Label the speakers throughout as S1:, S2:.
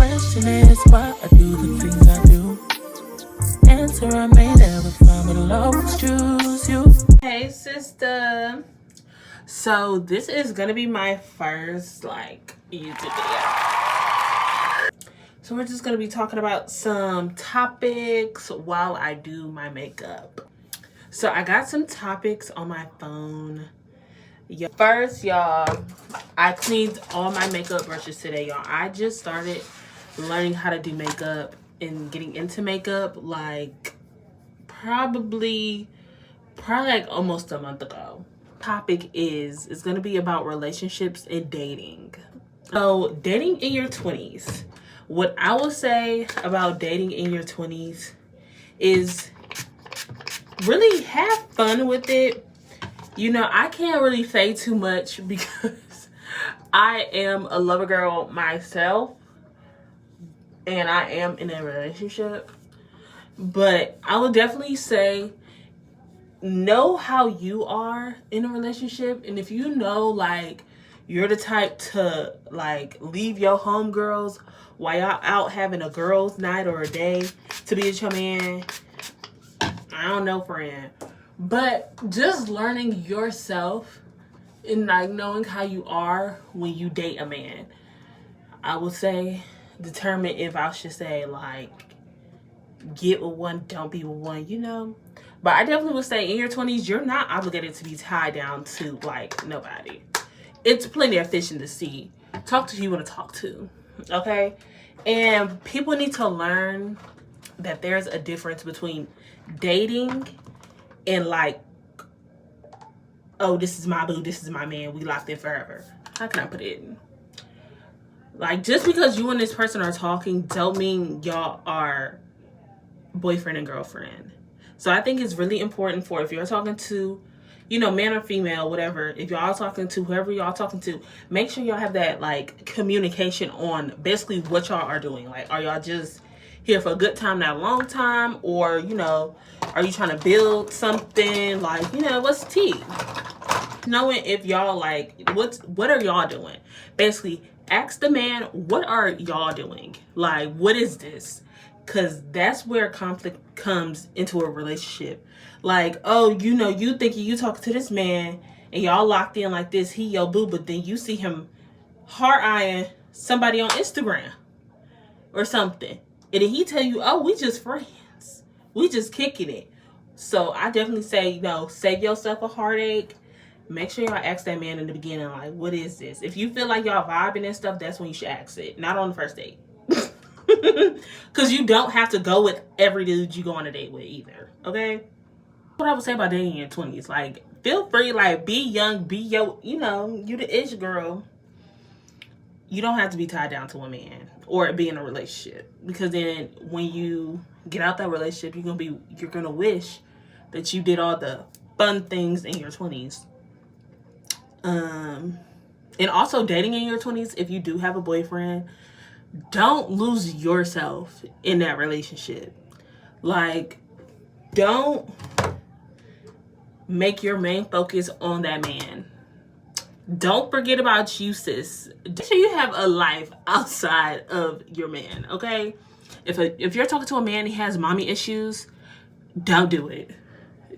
S1: question is why I do the things I do. Answer I may never find, but I'll always choose you.
S2: Hey sister. So this is gonna be my first YouTube video. So we're just gonna be talking about some topics while I do my makeup. So I got some topics on my phone. First, y'all, I cleaned all my makeup brushes today, y'all. I just started learning how to do makeup and getting into makeup probably like almost a month ago. Topic is going to be about relationships and dating. So dating in your 20s. What I will say about dating in your 20s is really have fun with it. You know, I can't really say too much because I am a lover girl myself and I am in a relationship. But I would definitely say know how you are in a relationship, and if you know you're the type to leave your homegirls while y'all out having a girls' night or a day to be with your man, I don't know, friend. But just learning yourself and knowing how you are when you date a man, I would say determine if I should say get with one, don't be with one, you know. But I definitely would say in your 20s, you're not obligated to be tied down to nobody. It's plenty of fish in the sea. Talk to who you want to talk to, okay? And people need to learn that there's a difference between dating and oh, this is my boo, this is my man, we locked in forever. How can I put it? Just because you and this person are talking don't mean y'all are boyfriend and girlfriend. So I think it's really important for, if you're talking to, man or female, whatever, if y'all talking to whoever y'all talking to, make sure y'all have that communication on basically what y'all are doing. Are y'all just here for a good time, not a long time? Or, are you trying to build something? What's tea? Knowing if y'all what are y'all doing? Basically, ask the man, what are y'all doing? What is this? Because that's where conflict comes into a relationship. Oh, you thinking you talking to this man and y'all locked in like this, he your boo, but then you see him hard-eyeing somebody on Instagram or something. And then he tell you, oh, we just friends. We just kicking it. So I definitely say, save yourself a heartache. Make sure y'all ask that man in the beginning, what is this? If you feel like y'all vibing and stuff, that's when you should ask it. Not on the first date. Because you don't have to go with every dude you go on a date with either, okay? What I would say about dating in your 20s, feel free, be young, be you the ish girl. You don't have to be tied down to a man or be in a relationship, because then when you get out that relationship, you're gonna wish that you did all the fun things in your 20s. And also dating in your 20s, if you do have a boyfriend, don't lose yourself in that relationship. Don't make your main focus on that man. Don't forget about you, sis. Make sure you have a life outside of your man, okay? If you're talking to a man and he has mommy issues, don't do it.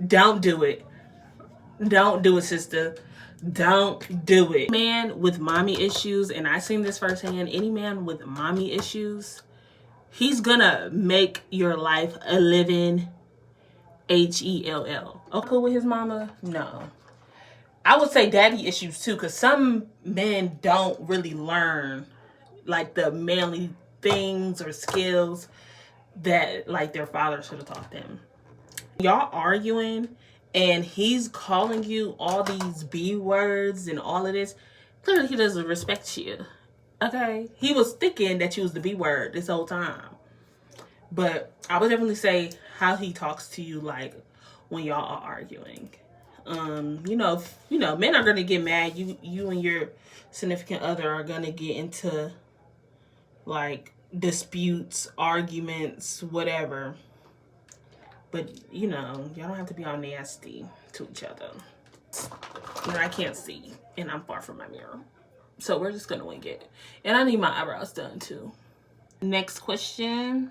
S2: Don't do it. Don't do it, sister. Don't do it. Man with mommy issues, and I seen this firsthand, any man with mommy issues, he's gonna make your life a living hell. Okay, with his mama? No. I would say daddy issues too, because some men don't really learn the manly things or skills that their father should have taught them. Y'all arguing and he's calling you all these B words and all of this, clearly he doesn't respect you. Okay? He was thinking that you was the B word this whole time. But I would definitely say how he talks to you when y'all are arguing. Men are gonna get mad. You and your significant other are gonna get into disputes, arguments, whatever. But, y'all don't have to be all nasty to each other. I can't see, and I'm far from my mirror. So we're just going to wing it. And I need my eyebrows done, too. Next question.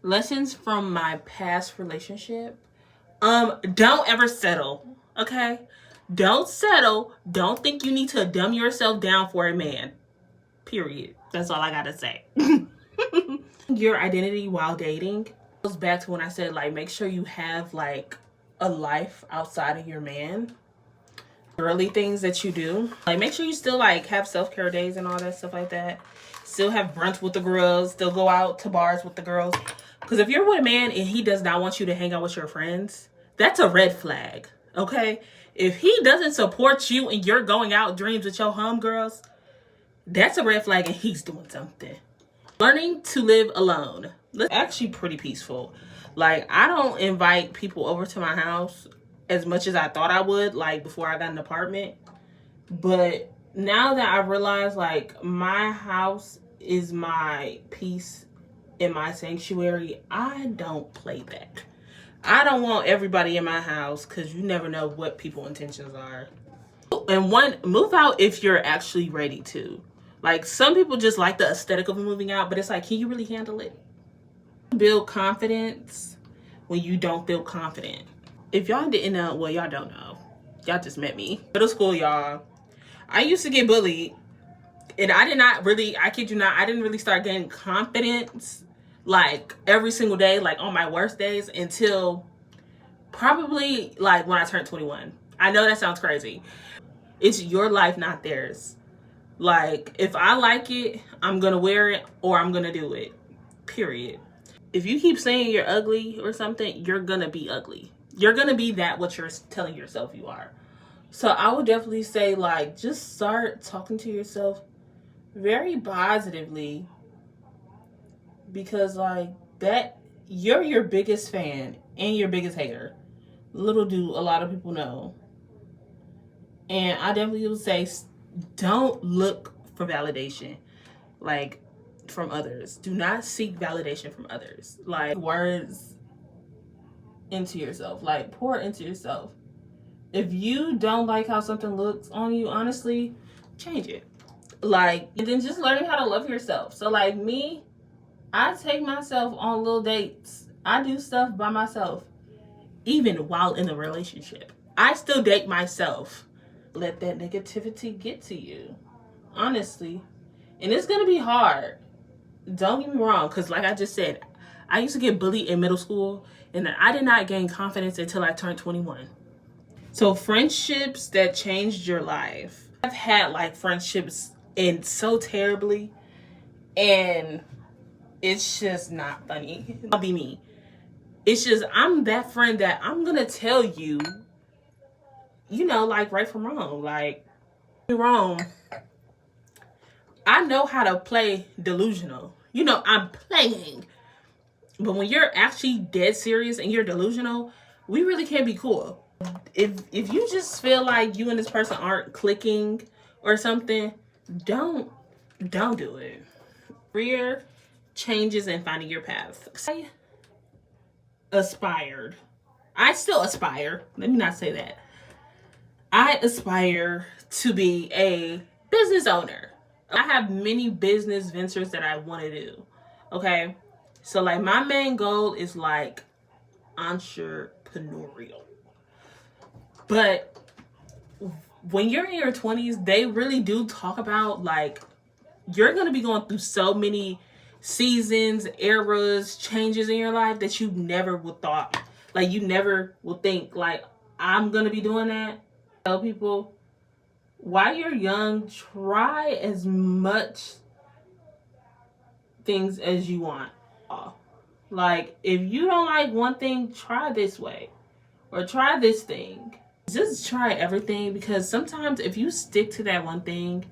S2: Lessons from my past relationship. Don't ever settle. Okay? Don't settle. Don't think you need to dumb yourself down for a man. Period. That's all I gotta say. Your identity while dating goes back to when I said, like, make sure you have like a life outside of your man. Early things that you do, like, make sure you still like have self-care days and all that stuff like that. Still have brunch with the girls, still go out to bars with the girls. Because if you're with a man and he does not want you to hang out with your friends, that's a red flag. Okay? If he doesn't support you and you're going out dreams with your homegirls, that's a red flag and he's doing something. Learning to live alone. That's actually pretty peaceful. Like, I don't invite people over to my house as much as I thought I would, like, before I got an apartment. But now that I realize, like, my house is my peace and my sanctuary, I don't play that. I don't want everybody in my house because you never know what people's intentions are. And one, move out if you're actually ready to. Like, some people just like the aesthetic of moving out, but it's like, can you really handle it? Build confidence when you don't feel confident. If y'all didn't know, well, y'all don't know. Y'all just met me. Middle school, y'all. I used to get bullied. And I kid you not, I didn't really start gaining confidence like every single day, like on my worst days, until probably like when I turned 21. I know that sounds crazy. It's your life, not theirs. Like, if I like it, I'm gonna wear it or I'm gonna do it. Period. If you keep saying you're ugly or something, you're gonna be ugly. You're gonna be that what you're telling yourself you are. So I would definitely say, like, just start talking to yourself very positively, because like that, you're your biggest fan and your biggest hater. Little do a lot of people know. And I definitely would say, don't look for validation, like, from others. Do not seek validation from others. Like, words into yourself, like, pour into yourself. If you don't like how something looks on you, honestly, change it. Like, and then just learning how to love yourself. So like me, I take myself on little dates. I do stuff by myself, even while in a relationship. I still date myself. Let that negativity get to you, honestly. And it's gonna be hard. Don't get me wrong, because like I just said, I used to get bullied in middle school, and I did not gain confidence until I turned 21. So friendships that changed your life. I've had like friendships end so terribly, and it's just not funny. I'll be me. It's just, I'm that friend that I'm gonna tell you, you know, like, right from wrong. Like, wrong. I know how to play delusional. You know, I'm playing. But when you're actually dead serious and you're delusional, we really can't be cool. If you just feel like you and this person aren't clicking or something, don't do it. Career changes and finding your path. I aspired. I still aspire. Let me not say that. I aspire to be a business owner. I have many business ventures that I want to do. Okay? So like, my main goal is like entrepreneurial. But when you're in your 20s, they really do talk about, like, you're going to be going through so many seasons, eras, changes in your life that you never would thought. Like, you never will think, like, I'm going to be doing that. Tell people, while you're young, try as much things as you want. Like, if you don't like one thing, try this way. Or try this thing. Just try everything, because sometimes if you stick to that one thing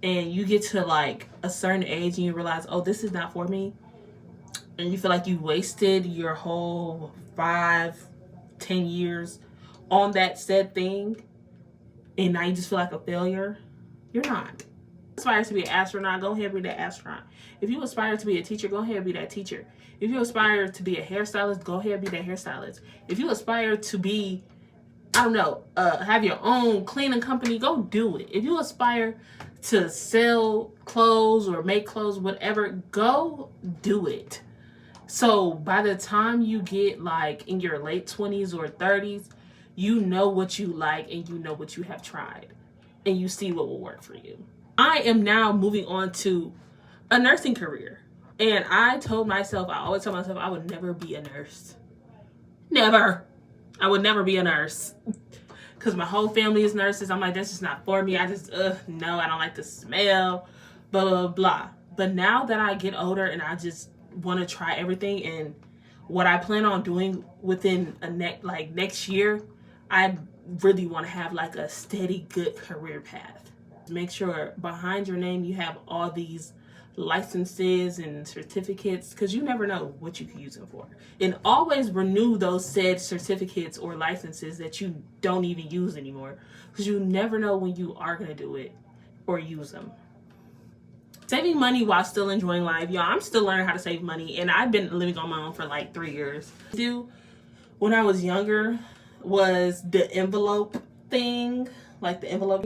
S2: and you get to like a certain age and you realize, oh, this is not for me, and you feel like you wasted your whole 5-10 years on that said thing, and now you just feel like a failure, you're not. Aspire to be an astronaut, go ahead and be that astronaut. If you aspire to be a teacher, go ahead and be that teacher. If you aspire to be a hairstylist, go ahead and be that hairstylist. If you aspire to be, I don't know, have your own cleaning company, go do it. If you aspire to sell clothes or make clothes, whatever, go do it. So by the time you get like in your late 20s or 30s, you know what you like and you know what you have tried and you see what will work for you. I am now moving on to a nursing career. And I always told myself I would never be a nurse. Never. I would never be a nurse. Because my whole family is nurses. I'm like, that's just not for me. I just, no, I don't like the smell, blah, blah, blah. But now that I get older and I just want to try everything, and what I plan on doing within next year, I really want to have like a steady, good career path. Make sure behind your name you have all these licenses and certificates, because you never know what you can use them for. And always renew those said certificates or licenses that you don't even use anymore, because you never know when you are going to do it or use them. Saving money while still enjoying life. Y'all, I'm still learning how to save money, and I've been living on my own for like 3 years. When I was younger was the envelope thing, like the envelope.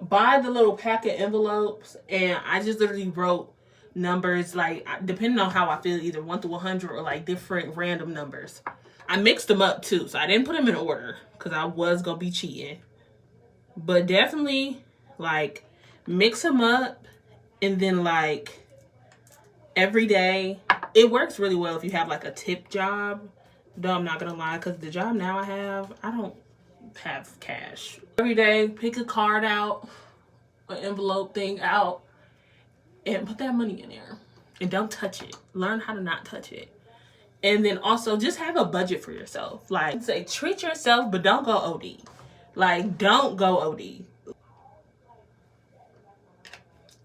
S2: Buy the little pack of envelopes, and I just literally wrote numbers, like depending on how I feel, either 1 through 100 or like different random numbers. I mixed them up too, so I didn't put them in order because I was gonna be cheating. But definitely like mix them up, and then like every day. It works really well if you have like a tip job. Though I'm not gonna lie, because the job now I don't have cash. Every day, pick a card out, an envelope thing out, and put that money in there. And don't touch it. Learn how to not touch it. And then also just have a budget for yourself. Like, say, treat yourself, but don't go OD. Like, don't go OD.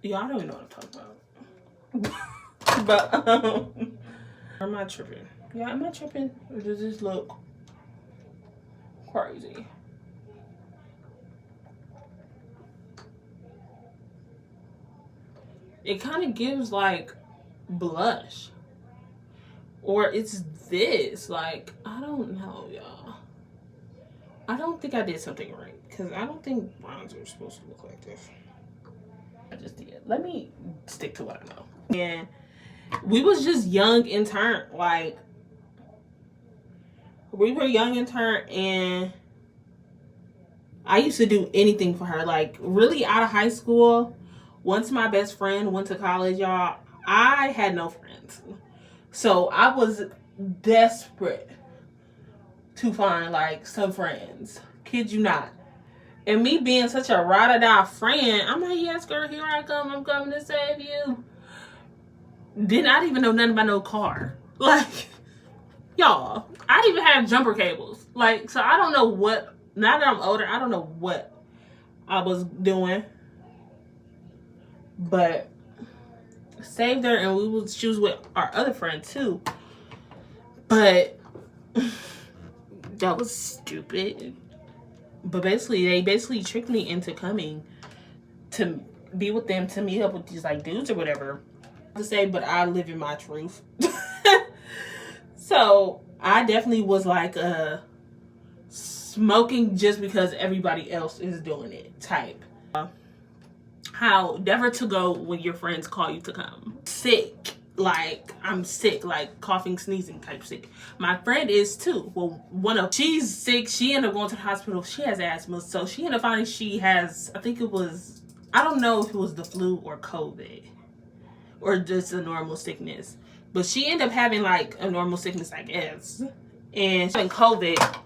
S2: Y'all don't even know what I'm talking about. But, am I tripping? Yeah, am I tripping? Or does this look crazy? It kind of gives like blush, or it's this, like, I don't know, y'all. I don't think I did something right, because I don't think bronzer is supposed to look like this. I just did. Let me stick to what I know. And we was just young in turn, like we were young in turn, and I used to do anything for her. Like, really, out of high school, once my best friend went to college, y'all, I had no friends. So I was desperate to find like some friends. Kid you not. And me being such a ride-or-die friend, I'm like, yes, girl, here I come. I'm coming to save you. Did not even know nothing about no car. Like, y'all, I didn't even have jumper cables. Like, so I don't know what, now that I'm older, I don't know what I was doing. But saved her, and she was with our other friend too. But that was stupid. But they basically tricked me into coming to be with them, to meet up with these like dudes or whatever. To say, but I live in my truth. So I definitely was like smoking just because everybody else is doing it type. How never to go when your friends call you to come. Sick. Like, I'm sick, like coughing, sneezing type sick. My friend is too. Well, she's sick. She ended up going to the hospital. She has asthma. So she ended up finding she has, I don't know if it was the flu or COVID or just a normal sickness. But she ended up having like a normal sickness, I guess. And she had COVID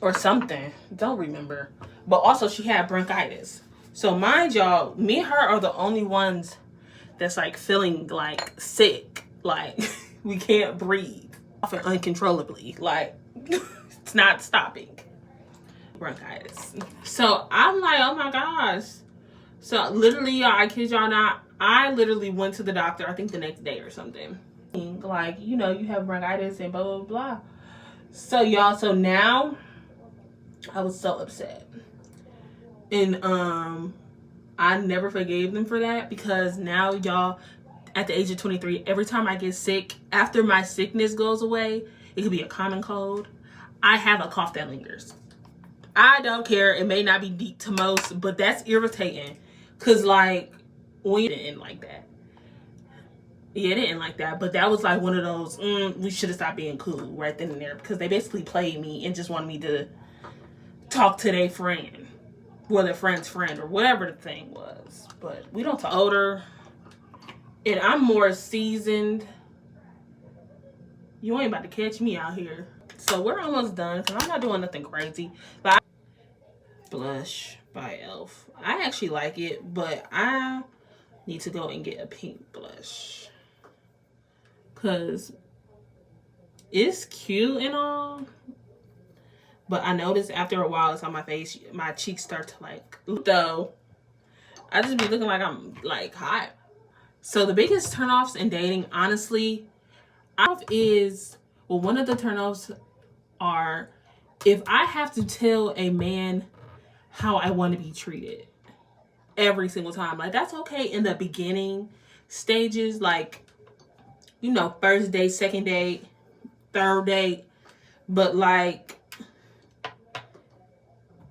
S2: or something. Don't remember. But also she had bronchitis. So mind y'all, me and her are the only ones that's like feeling like sick. Like, we can't breathe often uncontrollably. Like, it's not stopping. Bronchitis. So I'm like, oh my gosh. So literally, I kid y'all not, I literally went to the doctor, I think the next day or something. Like, you know, you have bronchitis and blah, blah, blah. So y'all, so now I was so upset. And I never forgave them for that, because now, y'all, at the age of 23, every time I get sick, after my sickness goes away, it could be a common cold, I have a cough that lingers. I don't care. It may not be deep to most, but that's irritating. Cause like when you didn't like that. Yeah, it didn't like that. But that was like one of those, we should have stopped being cool right then and there. Because they basically played me and just wanted me to talk to their friend. Well, their friend's friend or whatever the thing was. But we don't talk. Older. And I'm more seasoned. You ain't about to catch me out here. So we're almost done. Because I'm not doing nothing crazy. But Blush by e.l.f. I actually like it. But I need to go and get a pink blush. Because it's cute and all. But I noticed after a while it's on my face, my cheeks start to like, though, I just be looking like I'm like hot. So the biggest turnoffs in dating, honestly, is, well, one of the turnoffs are if I have to tell a man how I want to be treated every single time. Like, that's okay in the beginning stages, like, you know, first date, second date, third date. But like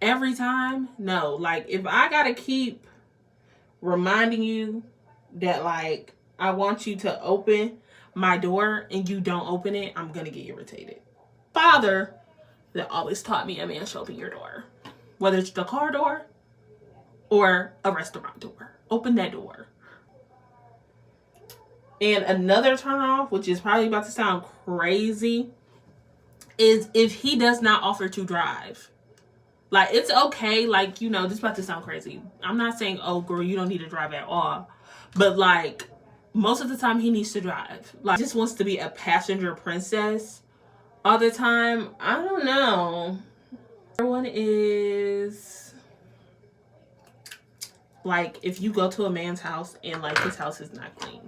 S2: every time, no. Like if I gotta keep reminding you that like I want you to open my door and you don't open it, I'm gonna get irritated. Father that always taught me a man should open your door. Whether it's the car door or a restaurant door. Open that door. And another turn off, which is probably about to sound crazy, is if he does not offer to drive. Like, it's okay. Like, you know, this is about to sound crazy. I'm not saying, oh, girl, you don't need to drive at all. But, like, most of the time he needs to drive. Like, he just wants to be a passenger princess all the time. I don't know. Another one is, like, if you go to a man's house and, like, his house is not clean.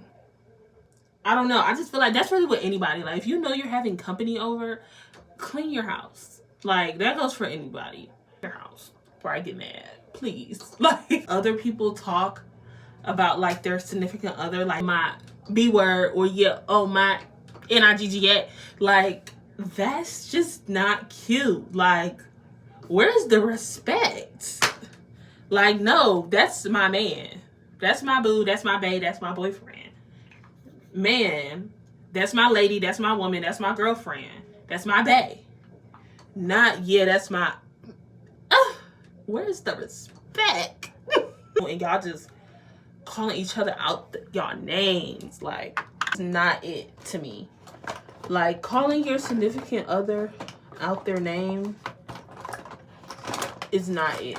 S2: I don't know. I just feel like that's really with anybody. Like, if you know you're having company over, clean your house. Like, that goes for anybody. Your house. Before I get mad, please. Like, other people talk about, like, their significant other, like, my B word, or yeah, oh, my N-I-G-G-A. Like, that's just not cute. Like, where's the respect? Like, no, that's my man. That's my boo. That's my bae. That's my boyfriend. Man, that's my lady, that's my woman, that's my girlfriend, that's my bae. Not, yeah, that's my, where's the respect? And y'all just calling each other out y'all names. Like, it's not it to me. Like, calling your significant other out their name is not it.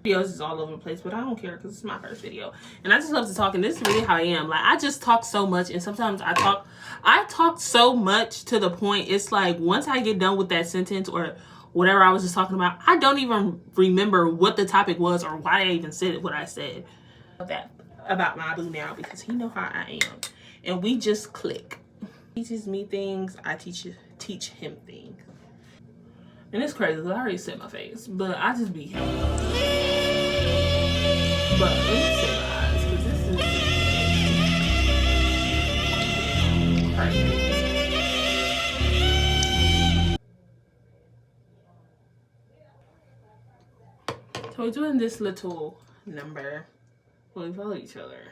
S2: Videos is all over the place, but I don't care because it's my first video and I just love to talk, and this is really how I am. Like, I just talk so much, and sometimes I talk so much to the point it's like once I get done with that sentence or whatever I was just talking about, I don't even remember what the topic was or why I even said what I said. That about my boo now, because he know how I am and we just click. He teaches me things, I teach him things. And it's crazy because I already set my face, but I just be but let me set my eyes, because this is perfect. So we're doing this little number where we follow each other.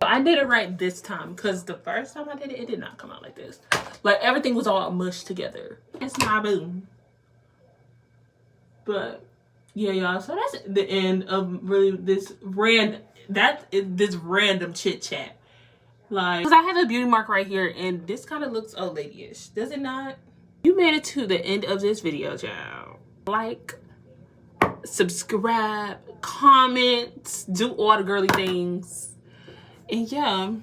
S2: I did it right this time, because the first time I did it, it did not come out like this. Like, everything was all mushed together. It's my boo. But yeah, y'all, so that's the end of really this random chit chat. Like, because I have a beauty mark right here, and this kind of looks old lady-ish, does it not? You made it to the end of this video, y'all. Like, subscribe, comment, do all the girly things. And yeah.